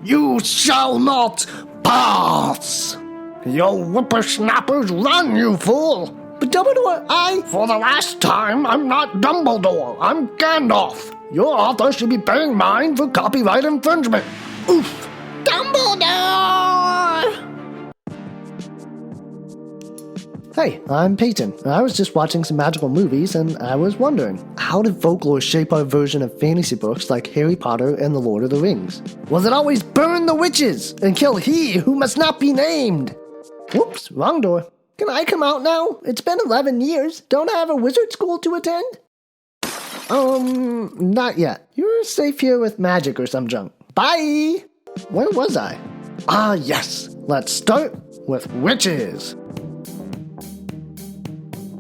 You shall not pass! Your whippersnappers run, you fool! But Dumbledore, For the last time, I'm not Dumbledore. I'm Gandalf. Your author should be paying mine for copyright infringement. Oof! Dumbledore! Hey, I'm Peyton. I was just watching some magical movies, and I was wondering, how did folklore shape our version of fantasy books like Harry Potter and The Lord of the Rings? Was it always burn the witches and kill he who must not be named? Whoops, wrong door. Can I come out now? It's been 11 years. Don't I have a wizard school to attend? Not yet. You're safe here with magic or some junk. Bye! Where was I? Ah, yes. Let's start with witches.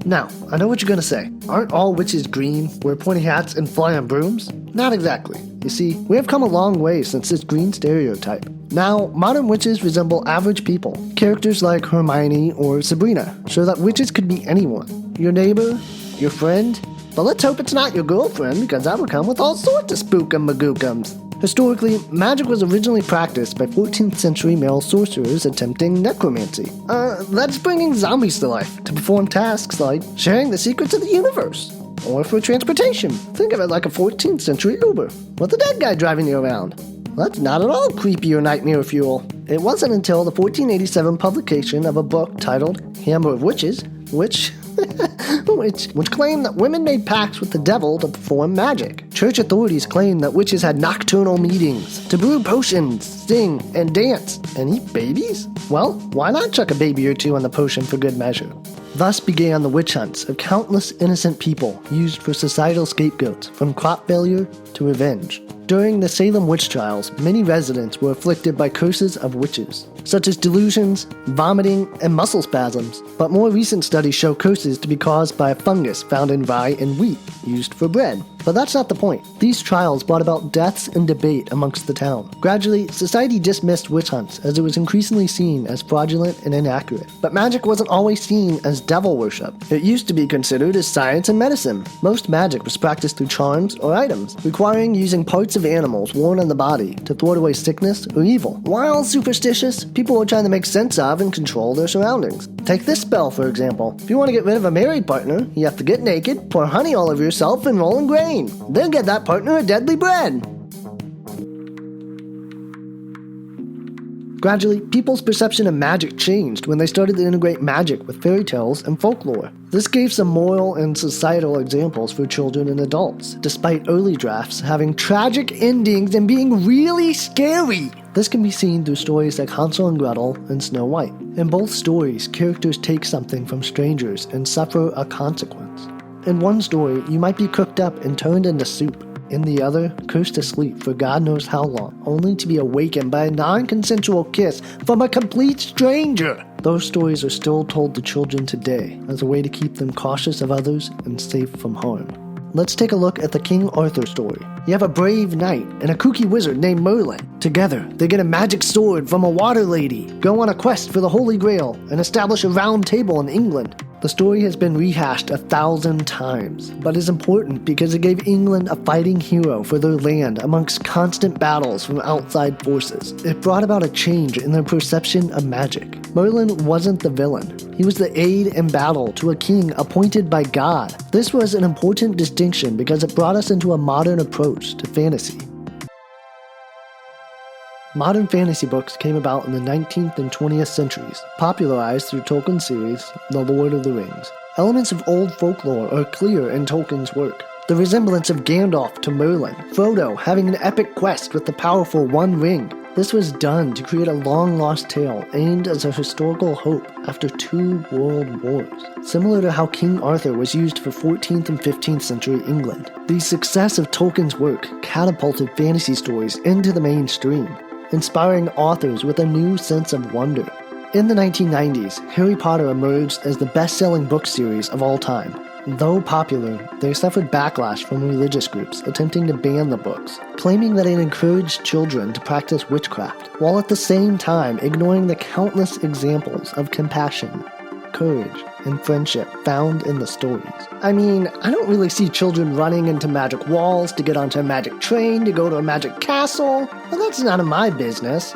Now, I know what you're gonna say. Aren't all witches green, wear pointy hats, and fly on brooms? Not exactly. You see, we have come a long way since this green stereotype. Now, modern witches resemble average people. Characters like Hermione or Sabrina show that witches could be anyone. Your neighbor, your friend. But let's hope it's not your girlfriend, because that would come with all sorts of spookum-magookums. Historically, magic was originally practiced by 14th century male sorcerers attempting necromancy. That's bringing zombies to life to perform tasks like sharing the secrets of the universe. Or for transportation. Think of it like a 14th century Uber, with a dead guy driving you around. That's not at all creepy or nightmare fuel. It wasn't until the 1487 publication of a book titled Hammer of Witches, which claimed that women made pacts with the devil to perform magic. Church authorities claimed that witches had nocturnal meetings to brew potions, sing, and dance, and eat babies? Well, why not chuck a baby or two on the potion for good measure? Thus began the witch hunts of countless innocent people used for societal scapegoats, from crop failure to revenge. During the Salem witch trials, many residents were afflicted by curses of witches, such as delusions, vomiting, and muscle spasms. But more recent studies show curses to be caused by a fungus found in rye and wheat, used for bread. But that's not the point. These trials brought about deaths and debate amongst the town. Gradually, society dismissed witch hunts as it was increasingly seen as fraudulent and inaccurate. But magic wasn't always seen as devil worship. It used to be considered as science and medicine. Most magic was practiced through charms or items, requiring using parts of animals worn on the body to thwart away sickness or evil. While superstitious, people were trying to make sense of and control their surroundings. Take this spell, for example. If you want to get rid of a married partner, you have to get naked, pour honey all over yourself, and roll in grain. Then get that partner a deadly bread. Gradually, people's perception of magic changed when they started to integrate magic with fairy tales and folklore. This gave some moral and societal examples for children and adults, despite early drafts having tragic endings and being really scary. This can be seen through stories like Hansel and Gretel and Snow White. In both stories, characters take something from strangers and suffer a consequence. In one story, you might be cooked up and turned into soup. In the other, cursed to sleep for God knows how long, only to be awakened by a non-consensual kiss from a complete stranger. Those stories are still told to children today as a way to keep them cautious of others and safe from harm. Let's take a look at the King Arthur story. You have a brave knight and a kooky wizard named Merlin. Together, they get a magic sword from a water lady, go on a quest for the Holy Grail, and establish a round table in England. The story has been rehashed 1,000 times, but is important because it gave England a fighting hero for their land amongst constant battles from outside forces. It brought about a change in their perception of magic. Merlin wasn't the villain. He was the aide in battle to a king appointed by God. This was an important distinction because it brought us into a modern approach to fantasy. Modern fantasy books came about in the 19th and 20th centuries, popularized through Tolkien's series, The Lord of the Rings. Elements of old folklore are clear in Tolkien's work. The resemblance of Gandalf to Merlin, Frodo having an epic quest with the powerful One Ring. This was done to create a long-lost tale aimed as a historical hope after 2 world wars, similar to how King Arthur was used for 14th and 15th century England. The success of Tolkien's work catapulted fantasy stories into the mainstream, inspiring authors with a new sense of wonder. In the 1990s, Harry Potter emerged as the best-selling book series of all time. Though popular, they suffered backlash from religious groups attempting to ban the books, claiming that it encouraged children to practice witchcraft, while at the same time ignoring the countless examples of compassion. courage and friendship found in the stories. I mean, I don't really see children running into magic walls to get onto a magic train to go to a magic castle. Well, that's none of my business.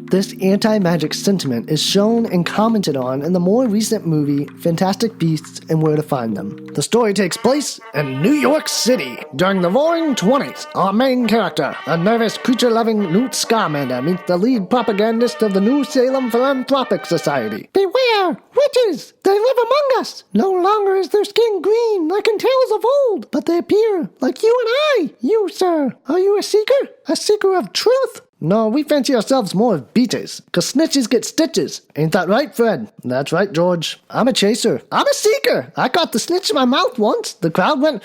This anti-magic sentiment is shown and commented on in the more recent movie Fantastic Beasts and Where to Find Them. The story takes place in New York City during the Roaring '20s. Our main character, a nervous, creature-loving Newt Scamander, meets the lead propagandist of the New Salem Philanthropic Society. Beware! Witches! They live among us! No longer is their skin green like in tales of old, but they appear like you and I. You, sir, are you a seeker? A seeker of truth? No, we fancy ourselves more of beaters, 'cause snitches get stitches. Ain't that right, Fred? That's right, George. I'm a chaser. I'm a seeker. I caught the snitch in my mouth once. The crowd went...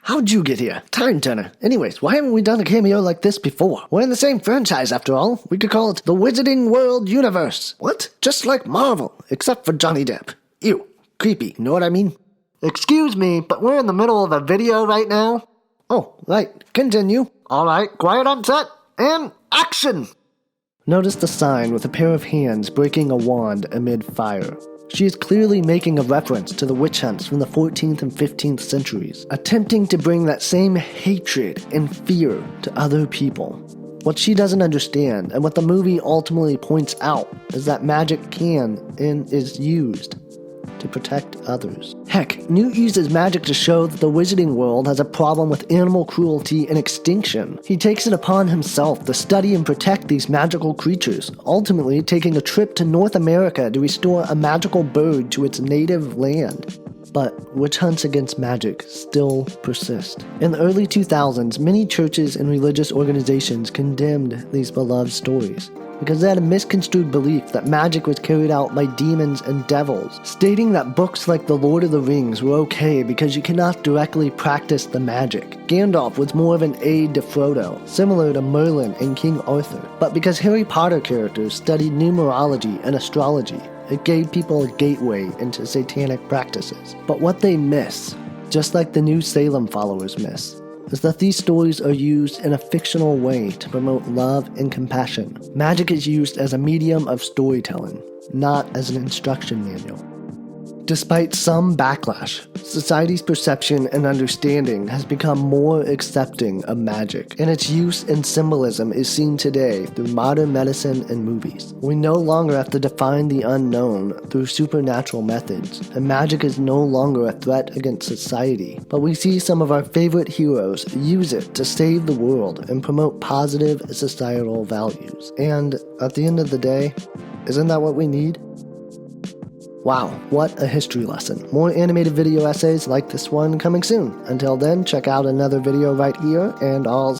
How'd you get here? Time turner. Anyways, why haven't we done a cameo like this before? We're in the same franchise, after all. We could call it the Wizarding World Universe. What? Just like Marvel, except for Johnny Depp. Ew. Creepy, you know what I mean? Excuse me, but we're in the middle of a video right now. Oh, right. Continue. All right, quiet on set, and action! Notice the sign with a pair of hands breaking a wand amid fire. She is clearly making a reference to the witch hunts from the 14th and 15th centuries, attempting to bring that same hatred and fear to other people. What she doesn't understand, and what the movie ultimately points out, is that magic can and is used to protect others. Heck, Newt uses magic to show that the wizarding world has a problem with animal cruelty and extinction. He takes it upon himself to study and protect these magical creatures, ultimately taking a trip to North America to restore a magical bird to its native land. But witch hunts against magic still persist. In the early 2000s, many churches and religious organizations condemned these beloved stories, because they had a misconstrued belief that magic was carried out by demons and devils, stating that books like The Lord of the Rings were okay because you cannot directly practice the magic. Gandalf was more of an aide to Frodo, similar to Merlin and King Arthur. But because Harry Potter characters studied numerology and astrology, it gave people a gateway into satanic practices. But what they miss, just like the New Salem followers miss, is that these stories are used in a fictional way to promote love and compassion. Magic is used as a medium of storytelling, not as an instruction manual. Despite some backlash, society's perception and understanding has become more accepting of magic, and its use and symbolism is seen today through modern medicine and movies. We no longer have to define the unknown through supernatural methods, and magic is no longer a threat against society, but we see some of our favorite heroes use it to save the world and promote positive societal values. And at the end of the day, isn't that what we need? Wow, what a history lesson. More animated video essays like this one coming soon. Until then, check out another video right here, and I'll